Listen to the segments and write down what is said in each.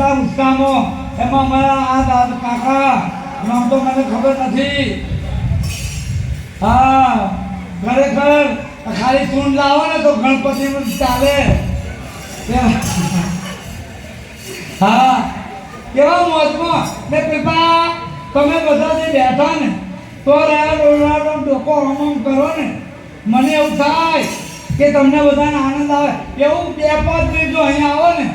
ખરા ઉત્સાહમાં એમાં મારા આ દાદા કાકા નામ તો મને ખબર નથી. હા ખરેખર ખાલી ચૂંડ લાવો ને તો ગણપતિ ચાલે. હા કેવા મોજમાં ને કૃપા તમે બધા જે બેઠા ને તો રોલાડો ડોકો હમ કરો ને મને એવું થાય કે તમને બધાને આનંદ આવે. એવું 2-5 મિનિટ જો અહીંયા આવો ને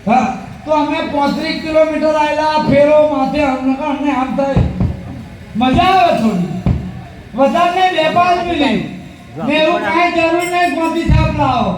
હા તો અમે 35 કિલોમીટર આવેલા ફેરો માથે અમને આમ થાય મજા આવે થોડી વધારે 2-5 મિનિટ ને એવું કાંઈ જરૂર નહીં ગોતી સાપ લાવો.